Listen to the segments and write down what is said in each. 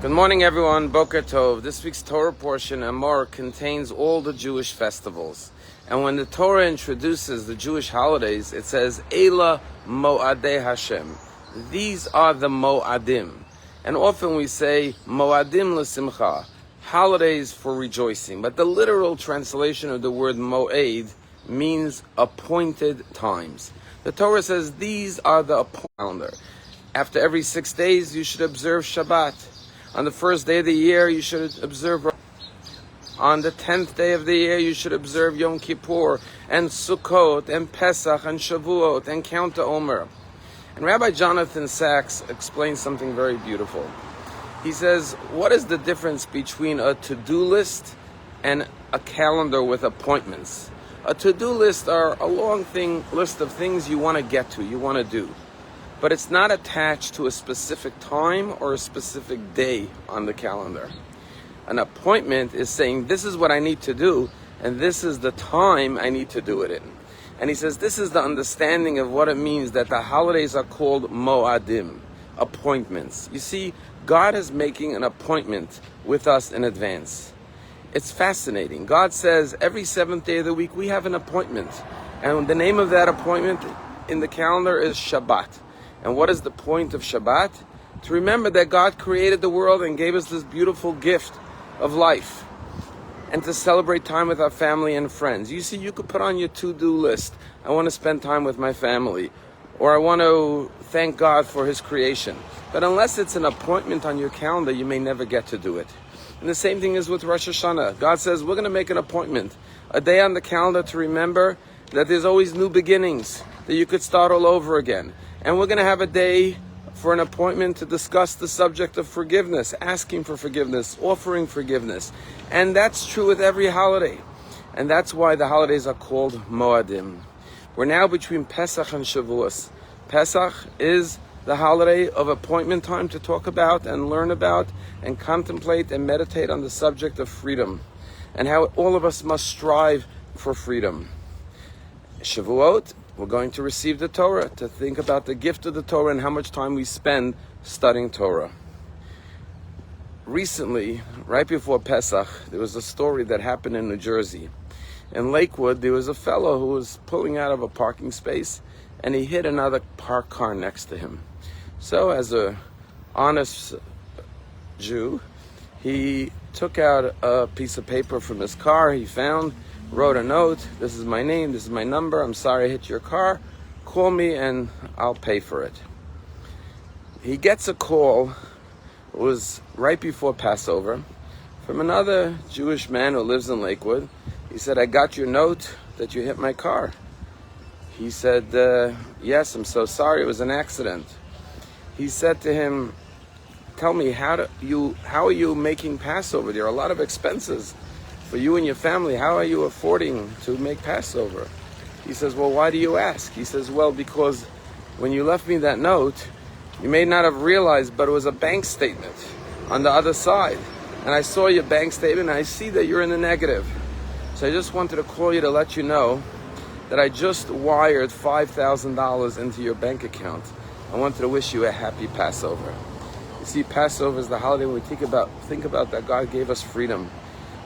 Good morning, everyone. Boker Tov. This week's Torah portion, Amor, contains all the Jewish festivals. And when the Torah introduces the Jewish holidays, it says, Eila Mo'adei Hashem. These are the Mo'adim. And often we say, Mo'adim l'simcha, holidays for rejoicing. But the literal translation of the word Mo'ed means appointed times. The Torah says, these are the appointed calendar. After every 6 days, you should observe Shabbat. On the first day of the year, you should observe. On the 10th day of the year, you should observe Yom Kippur and Sukkot and Pesach and Shavuot and Count to Omer. And Rabbi Jonathan Sachs explains something very beautiful. He says, what is the difference between a to-do list and a calendar with appointments? A to-do list are a long list of things you want to get to, you want to do. But it's not attached to a specific time or a specific day on the calendar. An appointment is saying, this is what I need to do, and this is the time I need to do it in. And he says, this is the understanding of what it means that the holidays are called Mo'adim, appointments. You see, God is making an appointment with us in advance. It's fascinating. God says every seventh day of the week we have an appointment. And the name of that appointment in the calendar is Shabbat. And what is the point of Shabbat? To remember that God created the world and gave us this beautiful gift of life. And to celebrate time with our family and friends. You see, you could put on your to-do list, I want to spend time with my family. Or I want to thank God for His creation. But unless it's an appointment on your calendar, you may never get to do it. And the same thing is with Rosh Hashanah. God says, we're going to make an appointment. A day on the calendar to remember that there's always new beginnings. That you could start all over again. And we're going to have a day for an appointment to discuss the subject of forgiveness, asking for forgiveness, offering forgiveness. And that's true with every holiday. And that's why the holidays are called Mo'adim. We're now between Pesach and Shavuos. Pesach is the holiday of appointment time to talk about and learn about and contemplate and meditate on the subject of freedom and how all of us must strive for freedom. Shavuot, we're going to receive the Torah, to think about the gift of the Torah and how much time we spend studying Torah. Recently, right before Pesach, there was a story that happened in New Jersey. In Lakewood, there was a fellow who was pulling out of a parking space and he hit another parked car next to him. So as an honest Jew, he took out a piece of paper from his car he found, wrote a note, this is my name, this is my number, I'm sorry I hit your car, call me and I'll pay for it. He gets a call, it was right before Passover, from another Jewish man who lives in Lakewood. He said, I got your note that you hit my car. He said, yes, I'm so sorry, it was an accident. He said to him, tell me, how are you making Passover? There are a lot of expenses for you and your family. How are you affording to make Passover? He says, well, why do you ask? He says, well, because when you left me that note, you may not have realized, but it was a bank statement on the other side. And I saw your bank statement and I see that you're in the negative. So I just wanted to call you to let you know that I just wired $5,000 into your bank account. I wanted to wish you a happy Passover. You see, Passover is the holiday when we think about that God gave us freedom.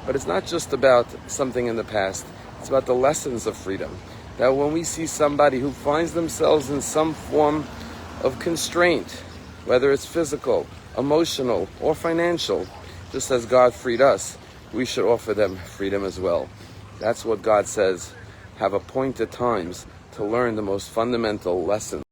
But it's not just about something in the past. It's about the lessons of freedom. That when we see somebody who finds themselves in some form of constraint, whether it's physical, emotional, or financial, just as God freed us, we should offer them freedom as well. That's what God says. Have appointed times to learn the most fundamental lessons.